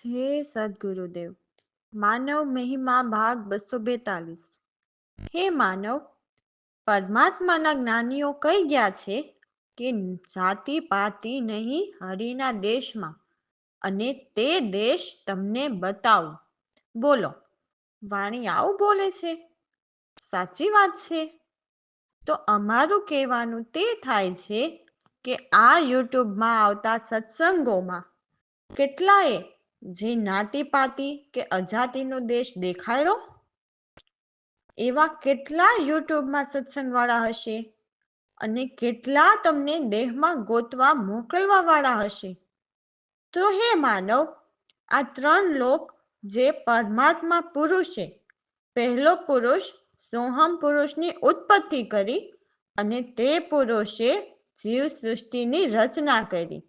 જય સદગુરુદેવ. માનવ મહિમા ભાગ 242. હે માનવ, પરમાત્માના જ્ઞાનીઓ કહી ગયા છે કે જાતિ પાતિ નહીં હરિના દેશમાં, અને તે દેશ તમને બતાવું. બોલો, વાણી આવું બોલે છે? સાચી વાત છે. તો અમારું કહેવાનું તે થાય છે કે આ યુટ્યુબમાં આવતા સત્સંગોમાં કેટલાએ જે નાતીપાતી કે અજાતિનો દેશ દેખાડ્યો, એવા કેટલા યુટ્યુબમાં સત્સંગવાળા હશે, અને કેટલા તમને દેહમાં ગોતવા મોકલવા વાળા હશે. તો હે માનવ, આ 3 લોક જે પરમાત્મા પુરુષે પહેલો પુરુષ સોહમ પુરુષની ઉત્પત્તિ કરી, અને તે પુરુષે જીવ સૃષ્ટિની રચના કરી,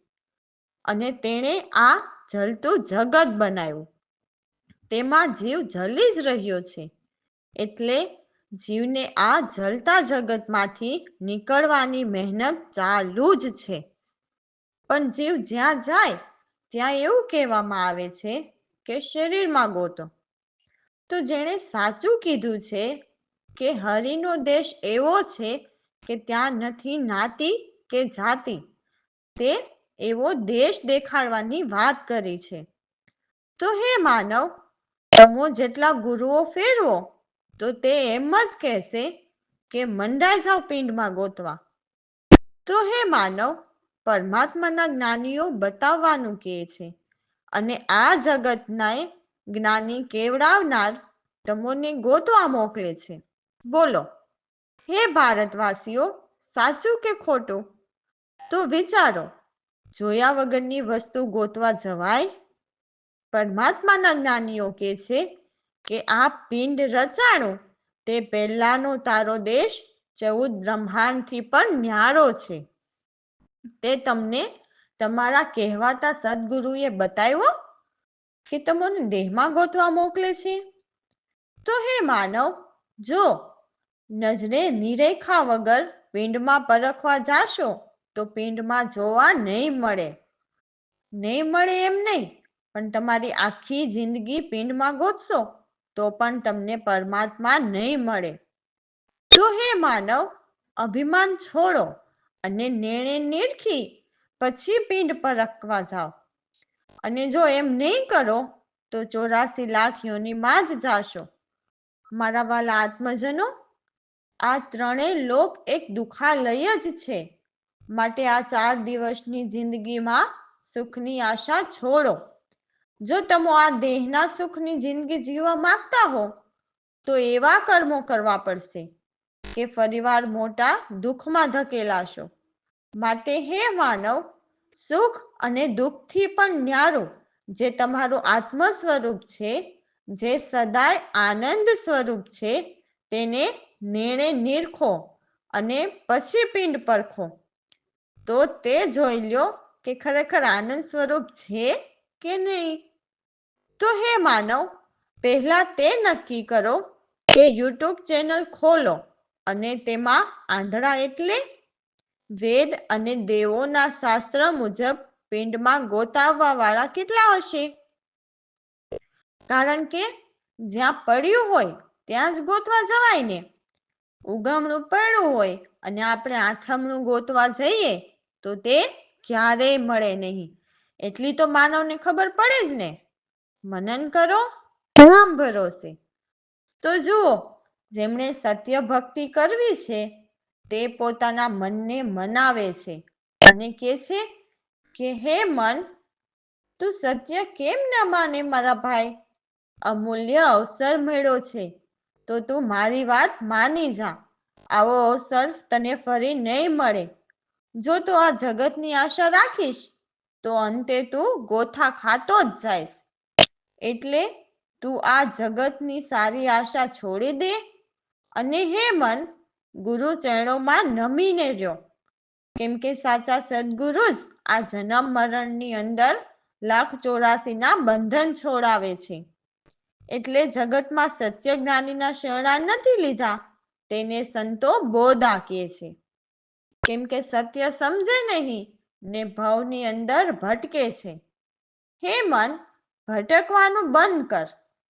અને તેણે આ જલતું જગત બનાવ્યું. તેમાં જીવ જલી જ રહ્યો છે. એટલે જીવને આ જલતા જગતમાંથી નીકળવાની મહેનત ચાલુ જ છે. પણ જીવ જ્યાં જાય ત્યાં એવું કહેવામાં આવે છે કે શરીરમાં ગોતો. તો જેણે સાચું કીધું છે કે હરિનો દેશ એવો છે કે ત્યાં નથી નાતી કે જાતિ, તે એવો દેશ દેખાડવાની વાત કરી છે. તો હે માનવ, તમો જેટલા ગુરુઓ ફેરવો તો તે એમ જ કહેશે કે મંડાઈ જાવ પિંડમાં ગોતવા. તો હે માનવ, પરમાત્માના જ્ઞાનીઓ બતાવવાનું કહે છે, અને આ જગતના જ્ઞાની કેવડાવનાર તમોને ગોતવા મોકલે છે. બોલો, હે ભારતવાસીઓ, સાચું કે ખોટું? તો વિચારો, જોયા વગરની વસ્તુ ગોતવા જવાય? પરમાત્માના જ્ઞાનીઓ કહે છે કે આ પિંડ રચાણું તે પહેલાનો તારો દેશ 14 બ્રહ્માંડથી પણ ન્યારો છે. તે તમને તમારા કહેવાતા સદગુરુએ બતાવ્યો કે તમને દેહમાં ગોતવા મોકલે છે? તો હે માનવ, જો નજરે નિરેખા વગર પિંડમાં પરખવા જાશો તો પિંડમાં જોવા નહીં મળે. નહીં મળે એમ નહીં, પણ તમારી આખી જિંદગી પિંડમાં ગોતશો તો પણ તમને પરમાત્મા નહીં મળે. તો હે માનવ, અભિમાન છોડો અને નેણે નીરખી પછી પિંડ પરખવા જાઓ. અને જો એમ નહીં કરો તો 84 લાખ યોનિમાં જ જાશો. મારા વાલા આત્મજનો, આ 3 લોક એક દુખાલય જ છે. માટે આ 4 દિવસની જિંદગીમાં સુખની આશા છોડો. જો તમે આ દેહના સુખની જિંદગી જીવવા માંગતા હો તો એવા કર્મો કરવા પડશે કે ફરીવાર મોટા દુઃખમાં ધકેલાશો. માટે હે માનવ, સુખ અને દુઃખથી પણ ન્યારું જે તમારું આત્મ સ્વરૂપ છે, જે સદાય આનંદ સ્વરૂપ છે, તેને નેણે નીરખો અને પછી પિંડ પરખો. તો તે જોઈ લ્યો કે ખરેખર આનંદ સ્વરૂપ છે કે નહીં. તો હે માનવ, પહેલા તે નક્કી કરો કે યુટ્યુબ ચેનલ ખોલો, અને તેમાં આંધળા એટલે વેદ અને દેવોના શાસ્ત્ર મુજબ પિંડમાં ગોતાવવા વાળા કેટલા હશે? કારણ કે જ્યાં પડ્યું હોય ત્યાં જ ગોતવા જવાય ને. ઉગમણું પડ્યું હોય અને આપણે આથમણું ગોતવા જઈએ તો તે ક્યારેય મળે નહીં. એટલી તો માનવને ખબર પડે જ ને. મનન કરો, નામ ભરોસે. તો જુઓ, જેમણે સત્ય ભક્તિ કરવી છે તે પોતાના મનને મનાવે છે અને કહે છે કે હે મન, તું સત્ય કેમ ન માને મારા ભાઈ? અમૂલ્ય અવસર મળ્યો છે તો તું મારી વાત માની જા. આવો અવસર તને ફરી નહીં મળે. જો તું આ જગતની આશા રાખીશ તો અંતે તું ગોથા ખાતો જ જઈશ. એટલે તું આ જગતની સારી આશા છોડી દે, અને હે મન, ગુરુ ચરણોમાં નમીને રહ્યો. કેમ કે સાચા સદગુરુ જ આ જન્મ મરણની અંદર 1,84,ના બંધન છોડાવે છે. એટલે જગતમાં સત્ય જ્ઞાનીના શરણા નથી લીધા, તેને સંતો બોધા કહે છે. કેમ કે સત્ય સમજે નહીં ને ભવની અંદર ભટકે છે. હે મન, ભટકવાનું બંધ કર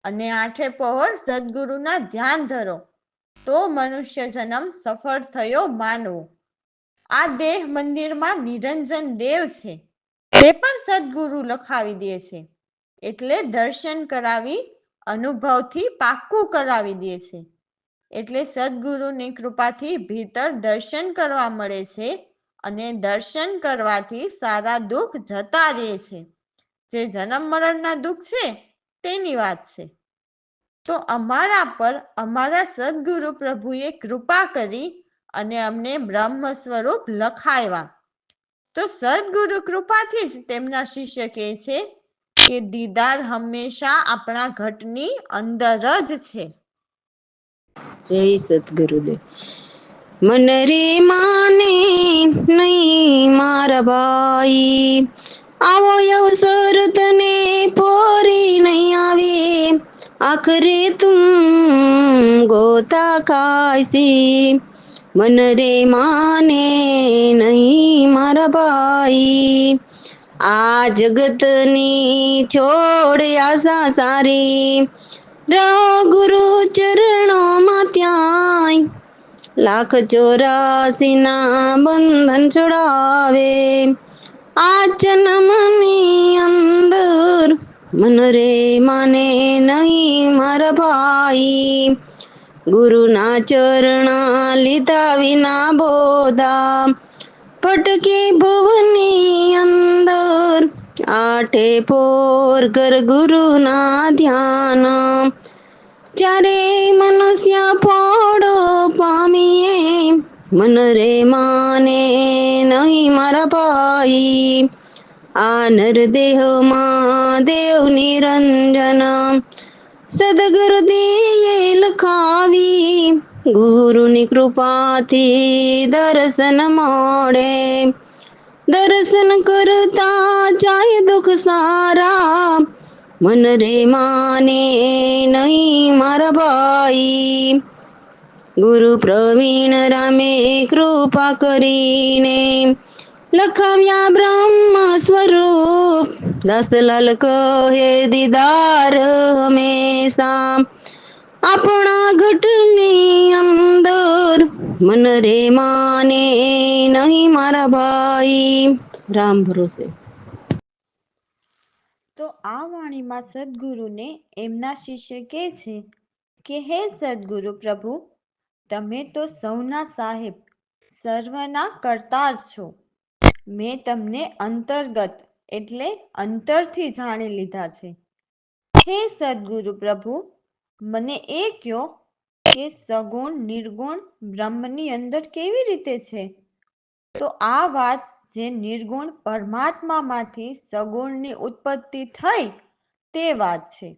અને આઠે પહોર સદગુરુના ધ્યાન ધરો, તો મનુષ્ય જન્મ સફળ થયો માનવો. આ દેહ મંદિરમાં નિરંજન દેવ છે, તે પણ સદગુરુ લખાવી દે છે. એટલે દર્શન કરાવી અનુભવથી પાક્કું કરાવી દે છે. એટલે સદગુરુની કૃપાથી ભીતર દર્શન કરવા મળે છે અને દર્શન કરવાથી સારા દુઃખ જતા રહે છે. જે જન્મ મરણના દુઃખ છે તેની વાત છે. તો અમારા પર અમારા સદગુરુ પ્રભુએ કૃપા કરી અને અમને બ્રહ્મ સ્વરૂપ લખાવ્યા. તો સદગુરુ કૃપાથી જ તેમના શિષ્ય કહે છે કે દીદાર હંમેશા આપણા ઘટની અંદર જ છે. જય સદગુરુદેવ. મન રે માને નહીં મારા ભાઈ, આવો અવસર તને પોરી નહીં આવે, આખરે તું ગોતા ખાયસી. મન રે માને નહીં મારા ભાઈ, આ જગતની છોડ આશા સારી, ગુરુ ચરણોમાં ત્યાંય લાખ 84 ના બંધન છોડાવે. આ જન્મની અંદર મન રે માને નહીં મારા ભાઈ, ગુરુના ચરણા લીધા વિના બોધા, ભટકે ભવની અંદર આઠે પોર કર ગુરુના ધ્યાન. જ્યારે મનુષ્ય ફોડો પામીએ, મન રે માને નહીં મારા ભાઈ, આ નરદેહમાં દેવ નિરંજન સદગુરુદેવે લખાવી, ગુરુની કૃપાથી દર્શન મળે. દર્શન કરતા જાય દુઃખ સારા, મન રે માને નહીં મારા ભાઈ. ગુરુ પ્રવીણ રામે કૃપા કરીને લખાવ્યા બ્રહ્મ સ્વરૂપ, દાસલાલ કહે દીદાર હંમેશા આપણા ઘટની અંદર, મન રે માને નહીં મારા ભાઈ. રામ ભરોસે. તો આ વાણીમાં સદગુરુને એમના શિષ્ય કહે છે કે હે સદગુરુ પ્રભુ, તમે તો સૌના સાહેબ, સર્વના કરતાર છો. મેં તમને અંતર્ગત એટલે અંતરથી જાણી લીધા છે. હે સદગુરુ પ્રભુ, મને એ કહો કે સગુણ નિર્ગુણ બ્રહ્મની અંદર કેવી રીતે છે? તો આ વાત જે નિર્ગુણ પરમાત્મામાંથી સગુણની ઉત્પત્તિ થઈ તે વાત છે.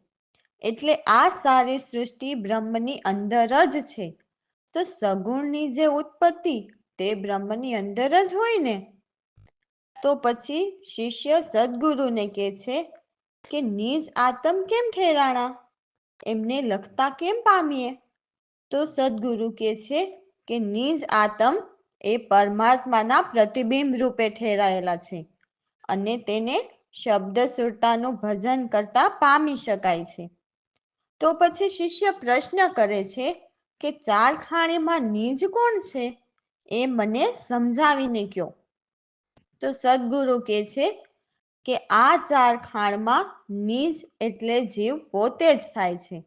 એટલે આ સારી સૃષ્ટિ બ્રહ્મની અંદર જ છે. તો સગુણની જે ઉત્પત્તિ તે બ્રહ્મની અંદર જ હોય ને. તો પછી શિષ્ય સદગુરુને કહે છે કે નિજ આત્મ કેમ ઠેરાણા, એમને લખતા કેમ પામીએ? તો સદગુરુ કહે છે કે નિજ આત્મ એ પરમાત્માના પ્રતિબિંબ રૂપે ઠેરાયેલા છે અને તેને શબ્દ સુરતાનું ભજન કરતા પામી શકાય છે. તો પછી શિષ્ય પ્રશ્ન કરે છે કે ચાર ખાણીમાં નિજ કોણ છે, એ મને સમજાવીને કહો. તો સદગુરુ કહે છે કે આ ચાર ખાણમાં નિજ એટલે જીવ પોતે જ થાય છે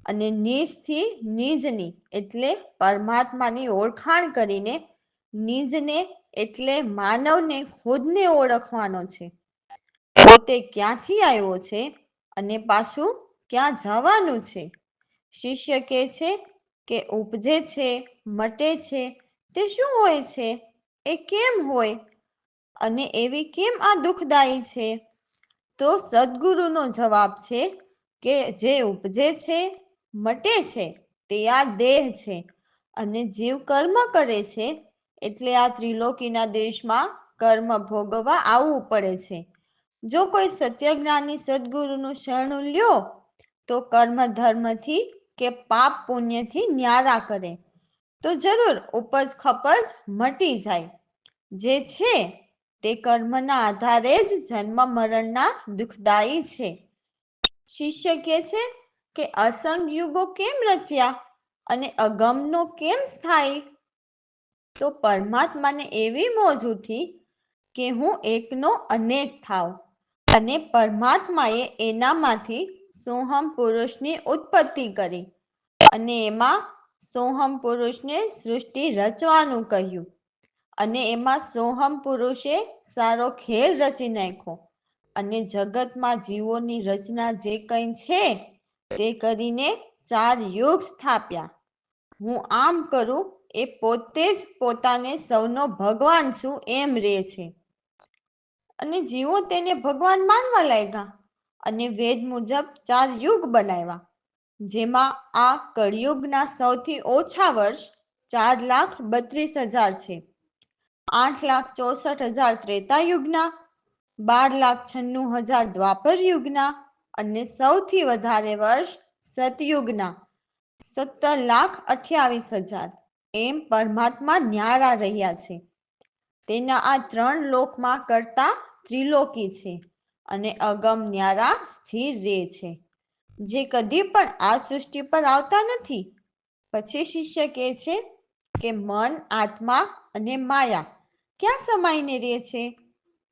અને નિજથી નિજની એટલે પરમાત્માની ઓળખાણ કરીને નિજને એટલે માનવને ખુદને ઓળખવાનો છે. પોતે ક્યાંથી આવ્યો છે અને પાછું ક્યાં જવાનું છે. શિષ્ય કહે છે કે ઉપજે છે, મટે છે, તે શું હોય છે, એ કેમ હોય અને એવી કેમ આ દુઃખદાયી છે? તો સદગુરુનો જવાબ છે કે જે ઉપજે છે, મટે છે, તે આ દેહ છે અને જીવ કર્મ કરે છે એટલે આ ત્રિલોકીના દેશમાં કર્મ ભોગવવા આવવું પડે છે. જો કોઈ સત્યજ્ઞાની સદગુરુનું શરણું લ્યો તો કર્મ ધર્મથી કે પાપ પુણ્યથી ન્યારા કરે તો જરૂર ઉપજ ખપજ મટી જાય. જે છે તે કર્મના આધારે જ જન્મ મરણના દુઃખદાયી છે. શિષ્ય કહે છે કે અસંગ યુગો કેમ રચ્યા અને અગમનો કેમ સ્થાયી? તો પરમાત્માને એવી મોજ ઉઠી કે હું એકનો અનેક થાવ, અને પરમાત્માએ એનામાંથી સોહમ પુરુષની ઉત્પત્તિ કરી અને એમાં સોહમ પુરુષને સૃષ્ટિ રચવાનું કહ્યું અને એમાં સોહમ પુરુષે સારો ખેલ રચી નાખ્યો અને જગતમાં જીવોની રચના જે કંઈ છે તે કરીને 4 યુગ સ્થાપ્યા. હું આમ કરું એ પોતે જ પોતાને સૌનો ભગવાન છું એમ રહે છે અને જીવો તેને ભગવાન માનવા લાગ્યા અને વેદ મુજબ 4 યુગ બનાવ્યા, જેમાં આ કળિયુગના સૌથી ઓછા વર્ષ 4,32,000 છે, 8,64,000 ત્રેતા યુગના, 12,96,000 દ્વાપર યુગના અને સૌથી વધારે વર્ષ સતયુગના 17,28,000. એમ પરમાત્મા ન્યારા રહ્યા છે. તેના આ 3 લોકમાં કરતા ત્રિલોકી છે અને અગમ ન્યારા સ્થિર રહે છે, જે કદી પણ આ સૃષ્ટિ પર આવતા નથી. પછી શિષ્ય કહે છે કે મન, આત્મા અને માયા ક્યાં સમાઈને રહે છે?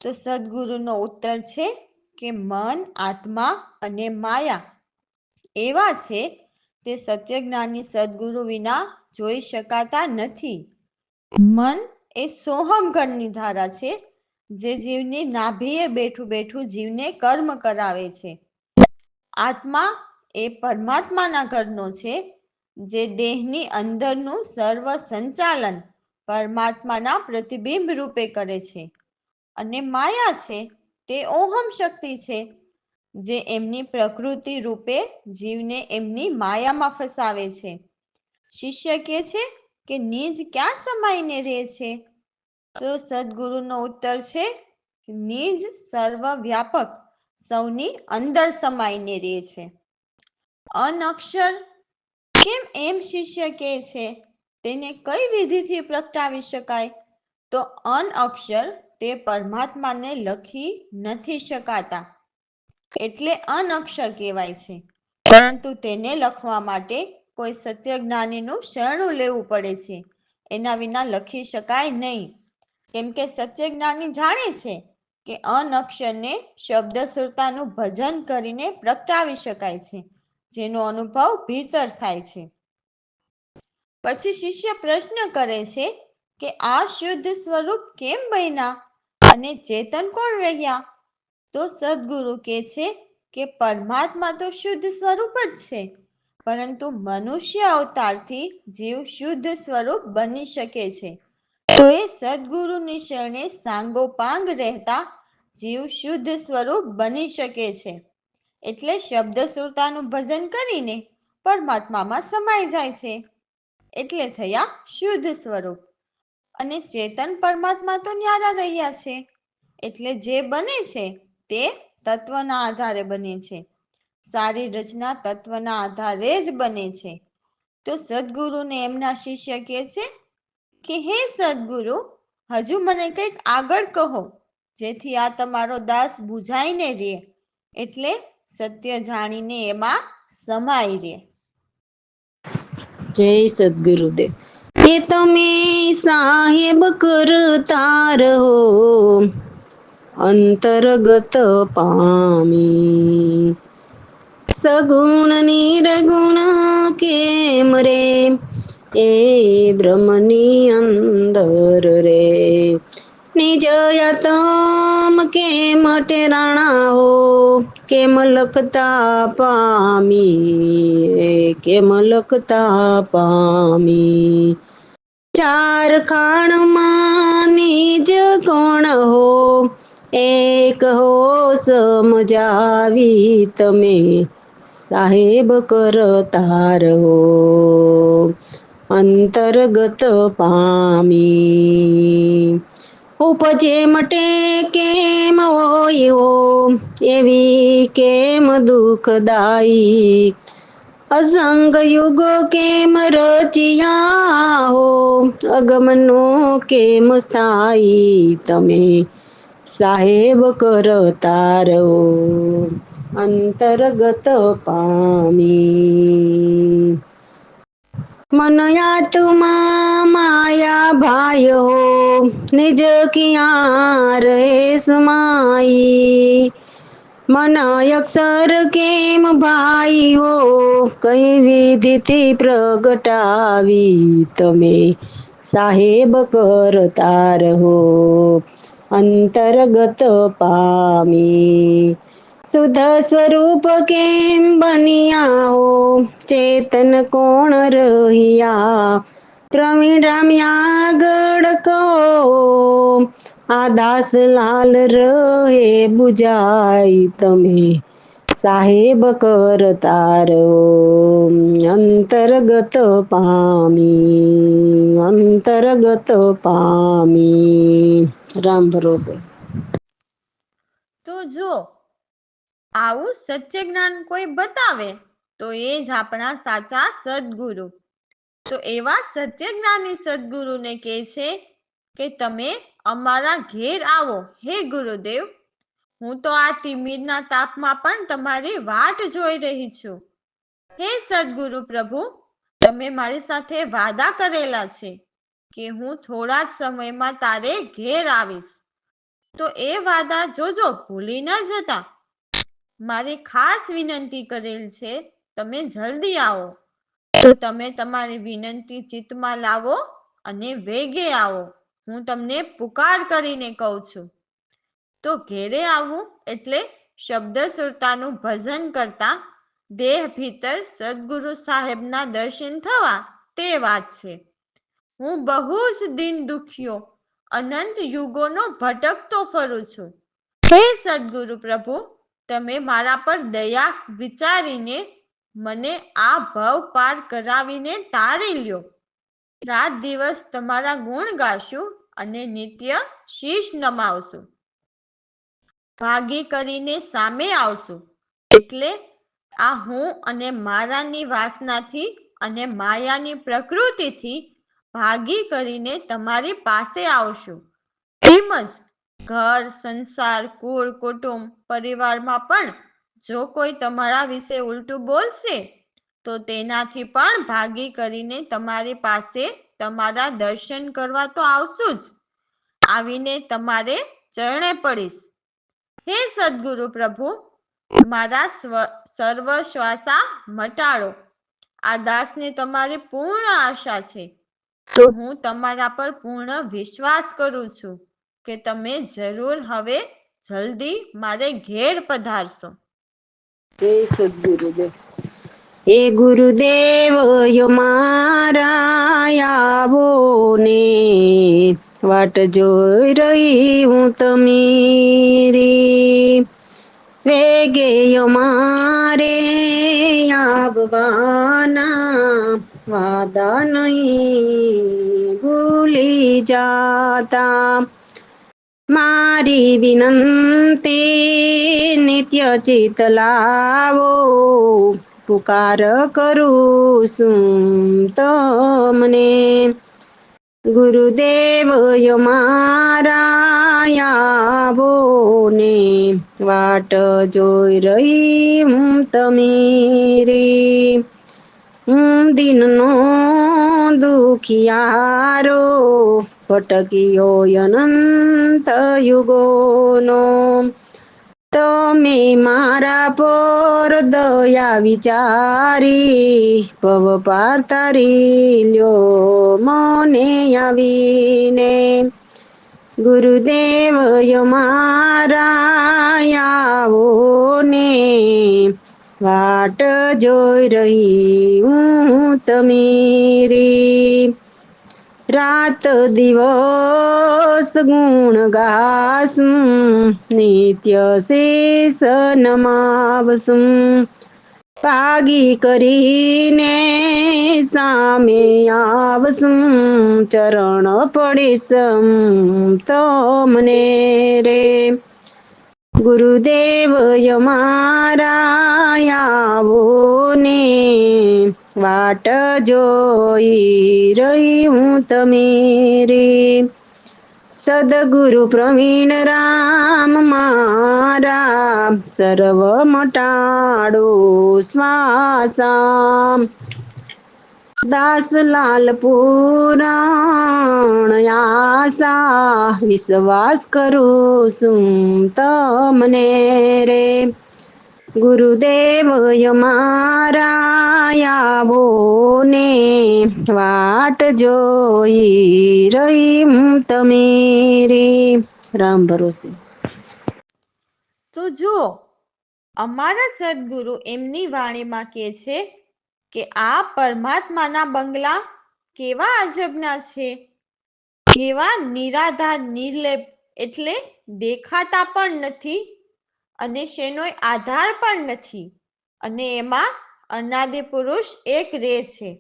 તો સદગુરુનો ઉત્તર છે કે મન, આત્મા અને માયા એવા છે તે સત્યજ્ઞાની સદગુરુ વિના જોઈ શકાતા નથી. મન એ સોહમ ઘરની ધારા છે જે જીવની નાભીએ બેઠું બેઠું જીવને કર્મ કરાવે છે. આત્મા એ પરમાત્માના ઘરનો છે જે દેહની અંદરનું સર્વ સંચાલન પરમાત્માના પ્રતિબિંબ રૂપે કરે છે. અને માયા છે તે ઓહમ શક્તિ છે જે એમની પ્રકૃતિ રૂપે જીવને એમની માયામાં ફસાવે છે. શિષ્ય કહે છે કે નિજ ક્યાં સમાઈને રહે છે? તો સદગુરુનો ઉત્તર છે નિજ સર્વવ્યાપક સૌની અંદર સમાઈને રહે છે. અનક્ષર કેમ એમ શિષ્ય કહે છે? તેને કઈ વિધિથી પ્રગટાવી શકાય? તો અનઅક્ષર તે પરમાત્માને લખી નથી શકાતા એટલે અનક્ષર કહેવાય છે, પરંતુ તેને લખવા માટે કોઈ સત્યજ્ઞાનીનું શરણું લેવું પડે છે. એના વિના લખી શકાય નહીં, કેમ કે સત્યજ્ઞાની જાણે છે કે અનક્ષરને શબ્દ સુરતાનું ભજન કરીને પ્રગટાવી શકાય છે, જેનો અનુભવ ભીતર થાય છે. પછી શિષ્ય પ્રશ્ન કરે છે કે આ શુદ્ધ સ્વરૂપ કેમ બન્યા અને ચેતન કોણ રહ્યા? તો સદગુરુ કહે છે કે પરમાત્મા તો શુદ્ધ સ્વરૂપ જ છે, પરંતુ મનુષ્ય અવતારથી જીવ શુદ્ધ સ્વરૂપ બની શકે છે. તો એ સદગુરુની શરણે સાંગોપાંગ રહેતા જીવ શુદ્ધ સ્વરૂપ બની શકે છે. એટલે શબ્દ સુરતાનું ભજન કરીને પરમાત્મામાં સમાઈ જાય છે, એટલે થયા શુદ્ધ સ્વરૂપ. અને ચેતન પરમાત્મા તો ન્યારા રહ્યા છે, એટલે જે બને છે તે તત્વના આધારે બને છે. સારી રચના તત્વના આધારે જ બને છે. તો સદગુરુને એમના શિષ્ય કહે છે કે હે સદગુરુ, હજુ મને કંઈક આગળ કહો જેથી આ તમારો દાસ બુઝાઈને રહે, એટલે સત્ય જાણીને એમાં સમાઈ રહે. જય સદગુરુદેવ. કે તમે સાહેબ કરતા રહો, અંતર્ગત પામી. સગુણ નિર્ગુણ કેમ રે, એ બ્રહ્મની અંદર રે. નિજ આતમ કેમ ટેરાણા હો, કેમ લખતા પામી, કેમ લખતા પામી. ચાર ખાણમાં નિજ કોણ હો, એક હો સમજાવી તમે, સાહેબ કરતા રહો, અંતર્ગત પામી. ઉપજે મટે કેમ હોય હો, એવી કેમ દુઃખદાયી. અસંગ યુગો કેમ રચિયા હો, અગમનો કેમ સ્થાયી તમે, સાહેબ કરતા રહો, અંતર્ગત પામી. મન આત્મા માયા ભાયો નિજ કિયા રહે સમાઈ. મન અક્ષર કેમ ભાઈ હો કઈ વિધિથી પ્રગટાવી તમે સાહેબ કરતા રહો અંતર્ગત પામી. શુદ્ધ સ્વરૂપ કેમ બન્યા હો ચેતન કોણ રહ્યા પ્રવીણ રામ્યા ગડકો આ દાસ લાલ રહે બુજાય તમે સાહેબ કરતા રહો અંતર્ગત પામી. અંતર્ગત પામી. રામ ભરોસે. તો જો આવું સત્ય જ્ઞાન કોઈ બતાવે તો એ જ આપણા સાચા સદગુરુ. તો એવા સત્ય જ્ઞાની સદગુરુને કહે છે કે તમે અમારા ઘેર આવો હે ગુરુદેવ. હું તો આ તિમિરના તાપમાં પણ તમારી વાટ જોઈ રહી છું. હે સદગુરુ પ્રભુ, તમે મારી સાથે વાદા કરેલા છે કે હું થોડા જ સમયમાં તારે ઘેર આવીશ. તો એ વાદા જોજો ભૂલી ન જતા. મારી ખાસ વિનંતી કરેલ છે તમે જલ્દી આવો. તો તમે તમારી વિનંતી ચિત્તમાં લાવો અને વેગે આવો. હું તમને પુકાર કરીને કહું છું. તો ઘેરે આવવું એટલે શબ્દ સુરતાનું ભજન કરતા દેહ ભીતર સદગુરુ સાહેબના દર્શન થવા તે વાત છે. હું બહુ જ દિન દુખ્યો અનંત યુગોનો ભટકતો ફરું છું. હે સદગુરુ પ્રભુ, તમે મારા પર દયા વિચારીને મને આ ભવ પાર કરાવીને તારી લ્યો. રાત દિવસ તમારા ગુણ ગાશું અને નિત્ય શીશ નમાવશું. ભાગી કરીને સામે આવશું. એટલે આ હું અને મારાની વાસનાથી અને માયાની પ્રકૃતિથી ભાગી કરીને તમારી પાસે આવશું. તેમજ ઘર સંસાર કુળ કુટુંબ પરિવારમાં પણ જો કોઈ તમારા વિશે ઉલટું બોલશે તો તેનાથી પણ ભાગી કરીને તમારી પાસે તમારા દર્શન કરવા તો આવશું જ. આવીને તમારે ચરણે પડીશ. હે સદગુરુ પ્રભુ, મારા સર્વ શ્વાસા મટાડો. આ દાસને તમારી પૂર્ણ આશા છે. તો હું તમારા પર પૂર્ણ વિશ્વાસ કરું છું કે તમે જરૂર હવે જલ્દી મારે ઘેર પધારશો. જય સદગુરુદેવ. હે ગુરુદેવ યો મારા આવો ને વાટ જોઈ રહી હું તમીરી. વેગે યો મારે આવવાના વાદા નહીં ભૂલી જાતા. મારી વિનંતી નિત્ય ચિત લાવો પુકાર કરું છું તમને. ગુરુદેવ યો મારા આવો ને વાટ જોઈ રહી હું તમીરી. હું દિનનો દુખિયારો ભટક્યો અનંત યુગોનો. તમે મારા પર દયા વિચારી ભવ પાર તારી લ્યો મને આવીને. ગુરુદેવ યો મારા આવો ને વાટ જોઈ રહી હું તમીરી. રાત દિવસ ગુણ ગાસું નિત્ય શેષ નમાવસું. ભાગી કરીને સામે આવસું ચરણ પડીશ તમને રે. ગુરુદેવ યો મારા આવો ને વાટ જોઈ રહી હું તમીરી. સદગુરુ પ્રવીણ રામ મારા સર્વ મટાડો શ્વાસા દાસલાલ પુરાણ આશા વિશ્વાસ કરું છું તમને રે ગુરુદેવ અમારા આવો ને વાટ જોઈ રહી હું તમે રે રામ ભરોસે. તો જુઓ, અમારા સદગુરુ એમની વાણીમાં કહે છે કે આ પરમાત્માના બંગલા કેવા અજબના છે, કેવા નિરાધાર નિર્લેપ, એટલે દેખાતા પણ નથી અને શેનોય આધાર પણ નથી, અને એમાં અનાદિ પુરુષ એક રહે છે,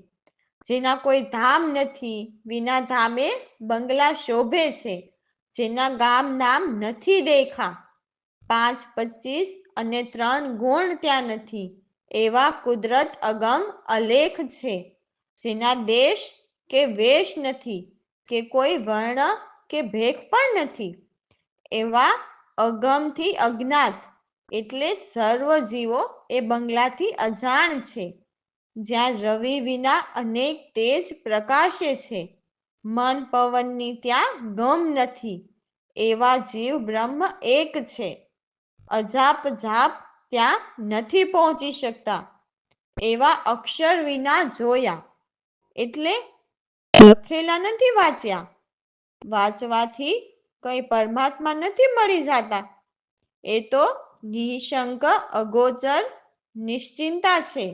જેના કોઈ ધામ નથી, વિના ધામે બંગલા શોભે છે, જેના ગામ નામ નથી દેખા, 5, 25 અને 3 ગુણ ત્યાં નથી, એવા કુદરત અગમ અલેખ છે, જેના દેશ કે વેશ નથી, કે કોઈ વર્ણ કે ભેખ પણ નથી, એવા અગમથી અજ્ઞાત, એટલે સર્વ જીવો એ બંગલાથી અજાણ છે, જ્યાં રવિ વિના અનેક તેજ પ્રકાશે છે, મન પવનની ત્યાં ગમ નથી, એવા જીવ બ્રહ્મ એક છે, અજાપ જાપ ત્યાં નથી પહોંચી શકતા, એવા અક્ષર વિના જોયા, એટલે લખેલા નથી વાંચ્યા, વાંચવાથી કઈ પરમાત્મા નથી મળી જતા, એ તો નિશંક અગોચર નિશ્ચિંતા છે,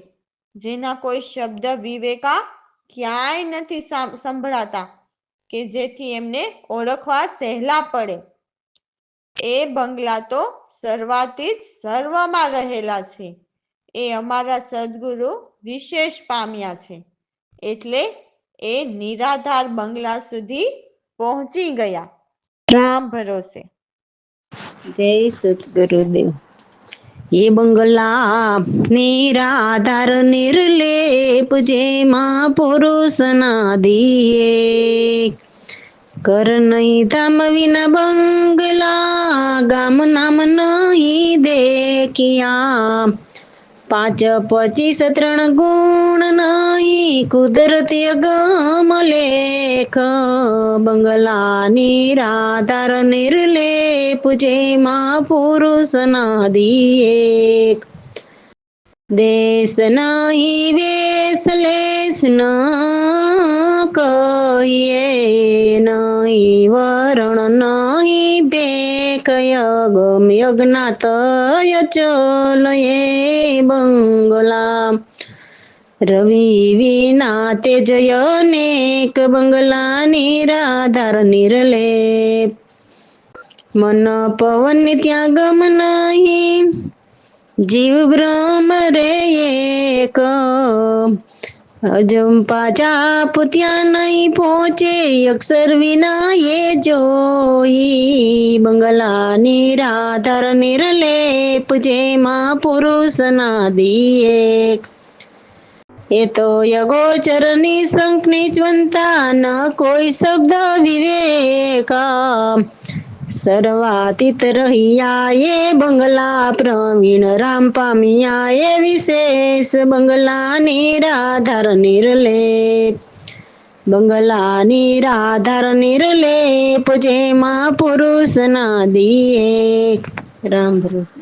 જેના કોઈ શબ્દ વિવેકા ક્યાંય નથી સંભળાતા, કે જેથી એમને ઓળખવા સહેલા પડે, એ બંગલા તો સર્વાતીત સર્વમાં રહેલા છે, એ અમારા સદગુરુ વિશેષ પામ્યા છે, એટલે એ નિરાધાર બંગલા સુધી પહોંચી ગયા. રામ ભરોસે. જય સદગુરુદેવ. એ બંગલા નિરાધાર નિર્લેપ જેમાં પુરુષના દિયે કર નહીં ધામ વિના બંગલા ગામ નામ નહીં દેખિયા 5, 25 3 ગુણ નહીં કુદરતી અગમ લેખ બંગલા નિરાધાર નિર્લેપ જેમાં પુરુષના દિયે દેશ નહીં વેશ લેશ ન કહીએ નહીં વરણ નહીં બેકય ગમ્ય જ્ઞાતય ચલ એ બંગલા રવિ વિના તેજય અનેક બંગલા નિરાધાર નિર્લેપ મન પવન ત્યાં ગમ નહીં જીવ બ્રહ્મ રે એક અજંપા ચાપ ત્યાં નહીં પહોંચે અક્ષર વિના એ જોઈ બંગલા નિરાધાર નિર્લેપ જેમાં પુરુષના દિયે એ તો યગોચર નિશંક નિચવંતા ન કોઈ શબ્દ વિવેકા સર્વાતીત રહ્યા એ બંગલા પ્રવીણ રામ પામ્યા એ વિશેષ બંગલા નિરાધાર નિર્લેપ બંગલા નિરાધાર નિર્લેપ જેમાં પુરુષના દિયે રામ ભરોસે.